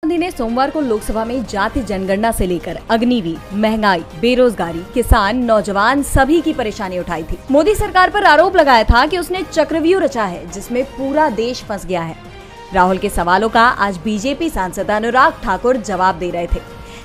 गांधी ने सोमवार को लोकसभा में जाति जनगणना से लेकर अग्निवीर, महंगाई, बेरोजगारी, किसान, नौजवान सभी की परेशानी उठाई थी। मोदी सरकार पर आरोप लगाया था कि उसने चक्रव्यूह रचा है जिसमें पूरा देश फंस गया है। राहुल के सवालों का आज बीजेपी सांसद अनुराग ठाकुर जवाब दे रहे थे,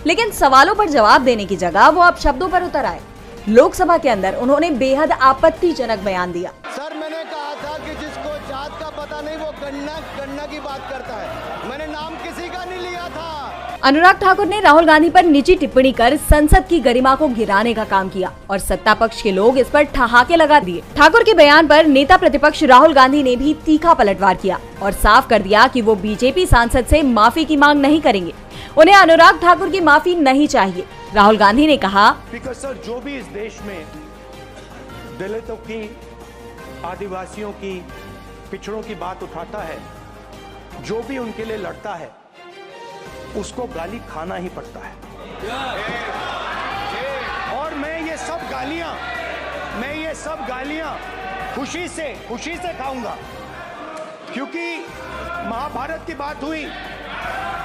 लेकिन सवालों पर जवाब देने की जगह वो अब शब्दों पर उतर आए। लोकसभा के अंदर उन्होंने बेहद आपत्तिजनक बयान दिया। सर, मैंने कहा था कि जिसको जात का पता नहीं वो गन्ना की बात करता है। मैंने नाम किसी का नहीं लिया था। अनुराग ठाकुर ने राहुल गांधी पर निजी टिप्पणी कर संसद की गरिमा को गिराने का काम किया और सत्ता पक्ष के लोग इस पर ठहाके लगा दिए। ठाकुर के बयान पर नेता प्रतिपक्ष राहुल गांधी ने भी तीखा पलटवार किया और साफ कर दिया कि वो बीजेपी सांसद से माफी की मांग नहीं करेंगे। उन्हें अनुराग ठाकुर की माफी नहीं चाहिए। राहुल गांधी ने कहा, सर, जो भी इस देश में दलितों की, आदिवासियों की, पिछड़ों की बात उठाता है, जो भी उनके लिए लड़ता है, उसको गाली खाना ही पड़ता है। और मैं ये सब गालियां खुशी से खाऊंगा, क्योंकि महाभारत की बात हुई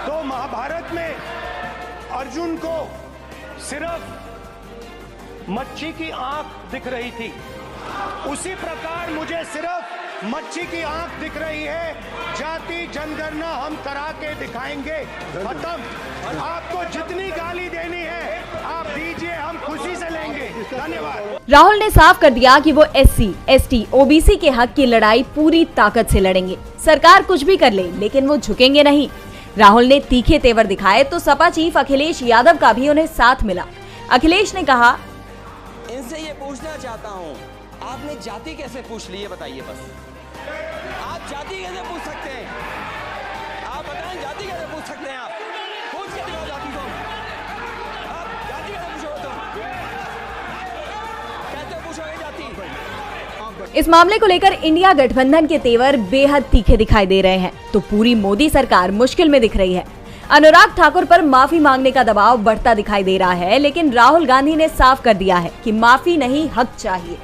तो महाभारत में अर्जुन को सिर्फ मच्छी की आंख दिख रही थी, उसी प्रकार मुझे सिर्फ मच्छी की आंख दिख रही है। जाति जनगणना हम करा के दिखाएंगे। खत्म। आपको जितनी गाली देनी है आप दीजिए, हम खुशी से लेंगे। धन्यवाद। राहुल ने साफ कर दिया कि वो SC, ST, OBC के हक की लड़ाई पूरी ताकत से लड़ेंगे। सरकार कुछ भी कर ले, लेकिन वो झुकेंगे नहीं। राहुल ने तीखे तेवर दिखाए तो सपा चीफ अखिलेश यादव का भी उन्हें साथ मिला। अखिलेश ने कहा, इनसे ये पूछना चाहता हूँ, आपने जाति कैसे पूछ ली, ये बताइए बस। आप जाति कैसे पूछ सकते हैं? आप बताएं, जाति कैसे पूछ सकते हैं? आप पूछ के दिखाओ जाति को। आप जाति कैसे पूछोगे? तुम कैसे पूछोगे जाति? इस मामले को लेकर इंडिया गठबंधन के तेवर बेहद तीखे दिखाई दे रहे हैं तो पूरी मोदी सरकार मुश्किल में दिख रही है। अनुराग ठाकुर पर माफी मांगने का दबाव बढ़ता दिखाई दे रहा है, लेकिन राहुल गांधी ने साफ कर दिया है कि माफी नहीं, हक चाहिए।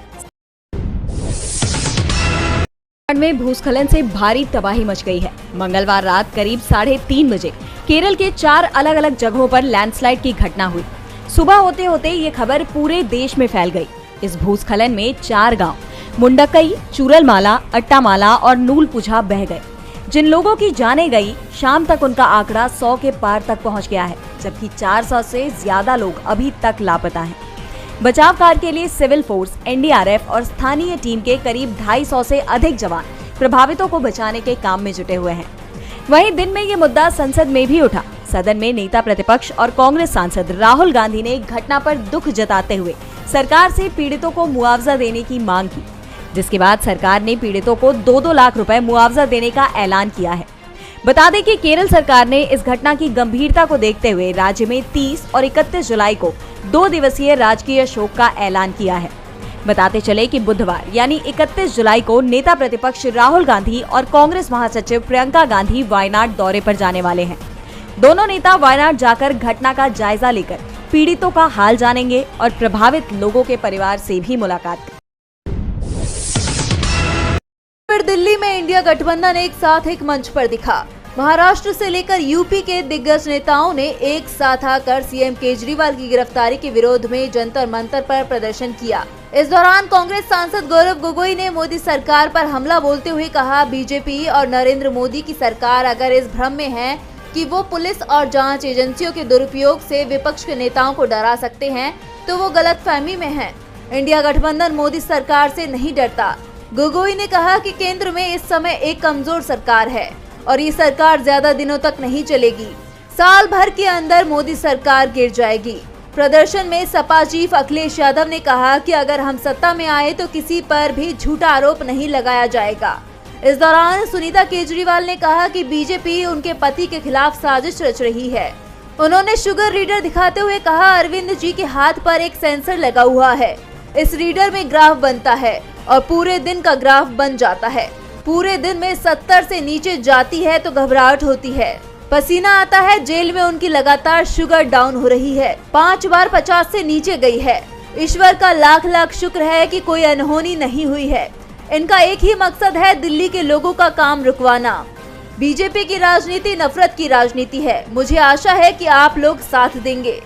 में भूस्खलन से भारी तबाही मच गई है। मंगलवार रात करीब 3:30 बजे केरल के 4 अलग अलग जगहों पर लैंडस्लाइड की घटना हुई। सुबह होते होते ये खबर पूरे देश में फैल गई। इस भूस्खलन में 4 गांव मुंडकई, चूरलमाला, अट्टामाला और नूलपुझा बह गए। जिन लोगों की जाने गई, शाम तक उनका आंकड़ा 100 के पार तक पहुंच गया है, जबकि 400 से ज्यादा लोग अभी तक लापता हैं। बचाव कार्य के लिए सिविल फोर्स, NDRF और स्थानीय टीम के करीब 250 से अधिक जवान प्रभावितों को बचाने के काम में जुटे हुए हैं। वहीं दिन में ये मुद्दा संसद में भी उठा। सदन में नेता प्रतिपक्ष और कांग्रेस सांसद राहुल गांधी ने घटना पर दुख जताते हुए सरकार से पीड़ितों को मुआवजा देने की मांग की, जिसके बाद सरकार ने पीड़ितों को 2-2 लाख रुपए मुआवजा देने का ऐलान किया है। बता दें कि केरल सरकार ने इस घटना की गंभीरता को देखते हुए राज्य में 30 और 31 जुलाई को 2 दिवसीय राजकीय शोक का ऐलान किया है। बताते चले कि बुधवार यानी 31 जुलाई को नेता प्रतिपक्ष राहुल गांधी और कांग्रेस महासचिव प्रियंका गांधी वायनाड दौरे पर जाने वाले हैं। दोनों नेता वायनाड जाकर घटना का जायजा लेकर पीड़ितों का हाल जानेंगे और प्रभावित लोगों के परिवार से भी मुलाकात करेंगे। फिर दिल्ली में इंडिया गठबंधन एक साथ एक मंच पर दिखा। महाराष्ट्र से लेकर यूपी के दिग्गज नेताओं ने एक साथ आकर सीएम केजरीवाल की गिरफ्तारी के विरोध में जंतर मंतर पर प्रदर्शन किया। इस दौरान कांग्रेस सांसद गौरव गोगोई ने मोदी सरकार पर हमला बोलते हुए कहा, बीजेपी और नरेंद्र मोदी की सरकार अगर इस भ्रम में है कि वो पुलिस और जांच एजेंसियों के दुरुपयोग से विपक्ष के नेताओं को डरा सकते हैं, तो वो गलतफहमी में है। इंडिया गठबंधन मोदी सरकार से नहीं डरता। गोगोई ने कहा कि केंद्र में इस समय एक कमजोर सरकार है और ये सरकार ज्यादा दिनों तक नहीं चलेगी। साल भर के अंदर मोदी सरकार गिर जाएगी। प्रदर्शन में सपा चीफ अखिलेश यादव ने कहा कि अगर हम सत्ता में आए तो किसी पर भी झूठा आरोप नहीं लगाया जाएगा। इस दौरान सुनीता केजरीवाल ने कहा कि बीजेपी उनके पति के खिलाफ साजिश रच रही है। उन्होंने शुगर रीडर दिखाते हुए कहा, अरविंद जी के हाथ पर एक सेंसर लगा हुआ है। इस रीडर में ग्राफ बनता है और पूरे दिन का ग्राफ बन जाता है। पूरे दिन में 70 से नीचे जाती है तो घबराहट होती है, पसीना आता है। जेल में उनकी लगातार शुगर डाउन हो रही है, 5 बार 50 से नीचे गई है। ईश्वर का लाख लाख शुक्र है कि कोई अनहोनी नहीं हुई है। इनका एक ही मकसद है, दिल्ली के लोगों का काम रुकवाना। बीजेपी की राजनीति नफरत की राजनीति है। मुझे आशा है कि आप लोग साथ देंगे।